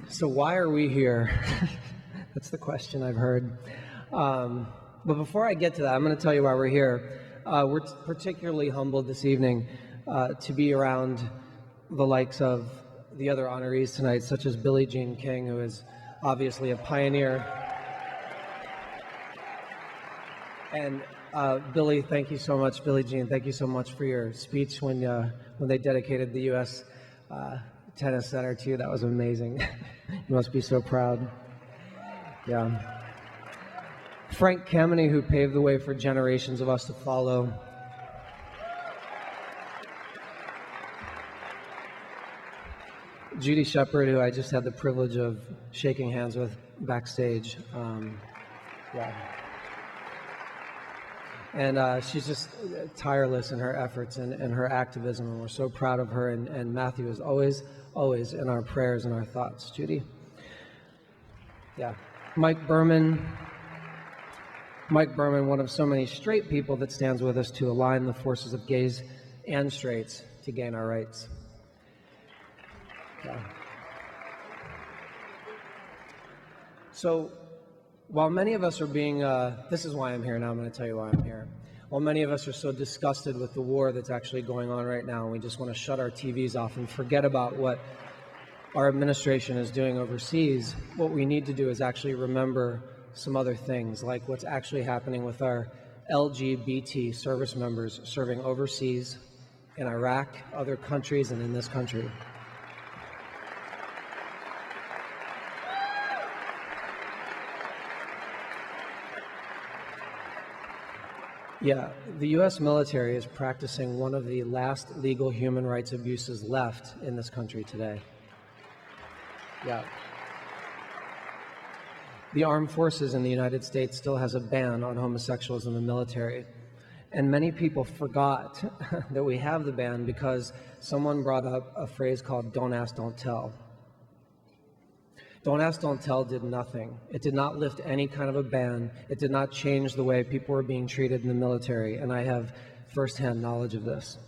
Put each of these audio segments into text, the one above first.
So why are we here? That's the question I've heard. But before I get to that, I'm going to tell you why we're here. We're particularly humbled this evening to be around the likes of the other honorees tonight, such as Billie Jean King, who is obviously a pioneer. And Billie, thank you so much. Billie Jean, thank you so much for your speech when they dedicated the U.S. Tennis Center to you. That was amazing. You must be so proud. Yeah. Frank Kameny, who paved the way for generations of us to follow. Judy Shepard, who I just had the privilege of shaking hands with backstage. Yeah. And she's just tireless in her efforts and her activism, and we're so proud of her. And Matthew is always in our prayers and our thoughts. Judy? Yeah. Mike Berman, one of so many straight people that stands with us to align the forces of gays and straights to gain our rights. Yeah. So, while many of us are being, this is why I'm here now, I'm going to tell you why I'm here. While many of us are so disgusted with the war that's actually going on right now, and we just want to shut our TVs off and forget about what our administration is doing overseas, what we need to do is actually remember some other things, like what's actually happening with our LGBT service members serving overseas, in Iraq, other countries, and in this country. Yeah, the U.S. military is practicing one of the last legal human rights abuses left in this country today. Yeah. The armed forces in the United States still has a ban on homosexuals in the military. And many people forgot that we have the ban because someone brought up a phrase called "don't ask, don't tell." Don't ask, don't tell did nothing. It did not lift any kind of a ban. It did not change the way people were being treated in the military, and I have firsthand knowledge of this.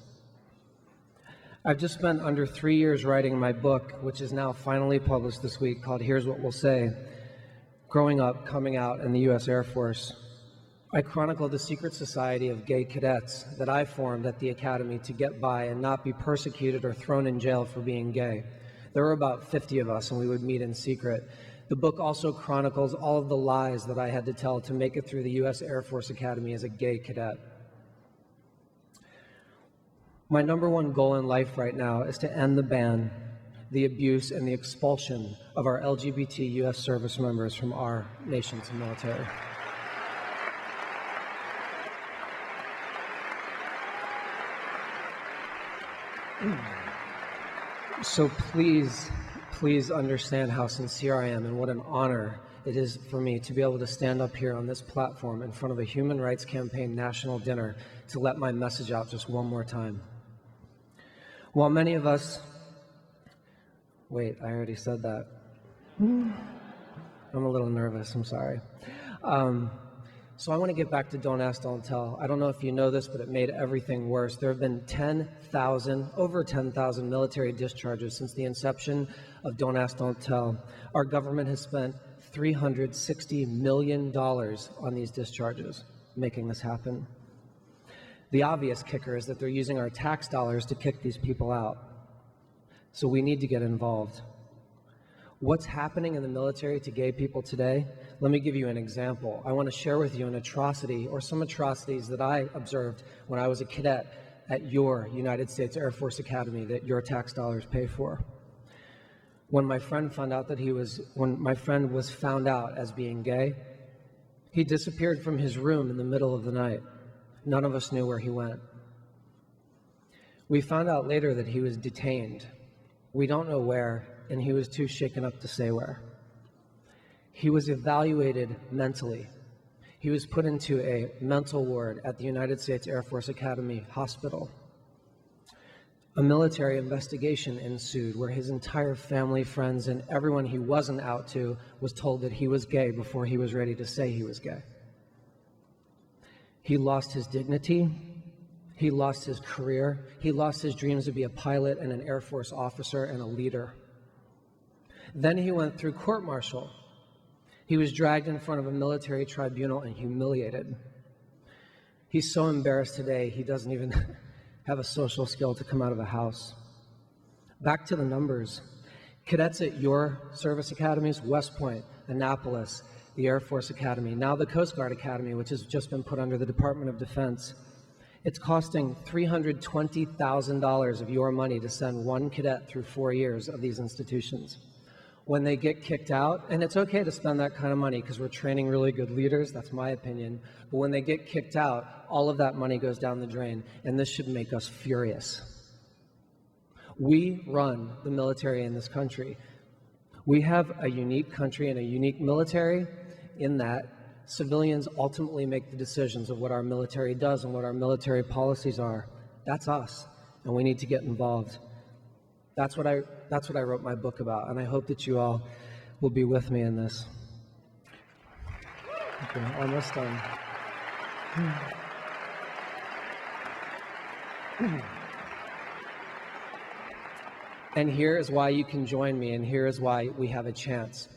I've just spent under 3 years writing my book, which is now finally published this week, called Here's What We'll Say: Growing Up, Coming Out in the U.S. Air Force. I chronicled the secret society of gay cadets that I formed at the academy to get by and not be persecuted or thrown in jail for being gay. There were about 50 of us, and we would meet in secret. The book also chronicles all of the lies that I had to tell to make it through the U.S. Air Force Academy as a gay cadet. My number one goal in life right now is to end the ban, the abuse, and the expulsion of our LGBT U.S. service members from our nation's military. So please understand how sincere I am and what an honor it is for me to be able to stand up here on this platform in front of a Human Rights Campaign national dinner to let my message out just one more time. While many of us, wait, I already said that. I'm a little nervous, I'm sorry. So I want to get back to Don't Ask, Don't Tell. I don't know if you know this, but it made everything worse. There have been over 10,000 military discharges since the inception of Don't Ask, Don't Tell. Our government has spent $360 million on these discharges, making this happen. The obvious kicker is that they're using our tax dollars to kick these people out. So we need to get involved. What's happening in the military to gay people today? Let me give you an example. I want to share with you an atrocity, or some atrocities that I observed when I was a cadet at your United States Air Force Academy that your tax dollars pay for. When my friend found out was found out as being gay, he disappeared from his room in the middle of the night. None of us knew where he went. We found out later that he was detained. We don't know where, and he was too shaken up to say where. He was evaluated mentally. He was put into a mental ward at the United States Air Force Academy Hospital. A military investigation ensued where his entire family, friends, and everyone he wasn't out to was told that he was gay before he was ready to say he was gay. He lost his dignity. He lost his career. He lost his dreams to be a pilot and an Air Force officer and a leader. Then he went through court-martial. He was dragged in front of a military tribunal and humiliated. He's so embarrassed today, he doesn't even have a social skill to come out of the house. Back to the numbers. Cadets at your service academies, West Point, Annapolis, the Air Force Academy, now the Coast Guard Academy, which has just been put under the Department of Defense. It's costing $320,000 of your money to send one cadet through 4 years of these institutions. When they get kicked out, and it's okay to spend that kind of money because we're training really good leaders, that's my opinion, but when they get kicked out, all of that money goes down the drain, and this should make us furious. We run the military in this country. We have a unique country and a unique military in that civilians ultimately make the decisions of what our military does and what our military policies are. That's us, and we need to get involved. That's what I wrote my book about, and I hope that you all will be with me in this. Okay, almost done. And here is why you can join me, and here is why we have a chance.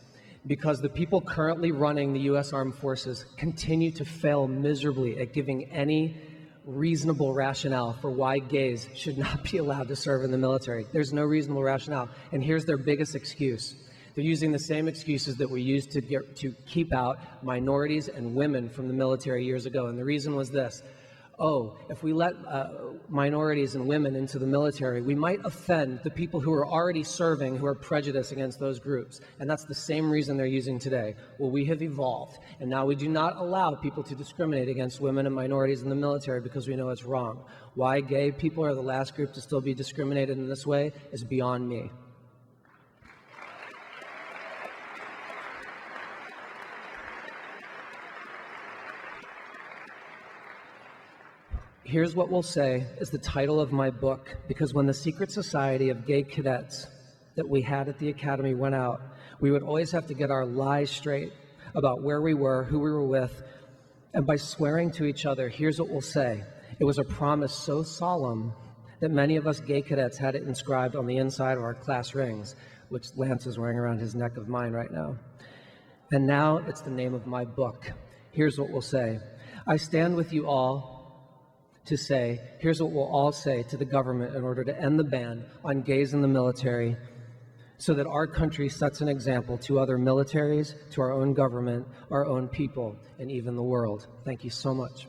Because the people currently running the U.S. Armed Forces continue to fail miserably at giving any reasonable rationale for why gays should not be allowed to serve in the military. There's no reasonable rationale. And here's their biggest excuse. They're using the same excuses that we used to keep out minorities and women from the military years ago. And the reason was this. Oh, if we let minorities and women into the military, we might offend the people who are already serving, who are prejudiced against those groups. And that's the same reason they're using today. Well, we have evolved, and now we do not allow people to discriminate against women and minorities in the military because we know it's wrong. Why gay people are the last group to still be discriminated in this way is beyond me. Here's what we'll say is the title of my book, because when the secret society of gay cadets that we had at the academy went out, we would always have to get our lies straight about where we were, who we were with, and by swearing to each other, here's what we'll say. It was a promise so solemn that many of us gay cadets had it inscribed on the inside of our class rings, which Lance is wearing around his neck of mine right now. And now it's the name of my book. Here's what we'll say. I stand with you all to say, here's what we'll all say to the government in order to end the ban on gays in the military so that our country sets an example to other militaries, to our own government, our own people, and even the world. Thank you so much.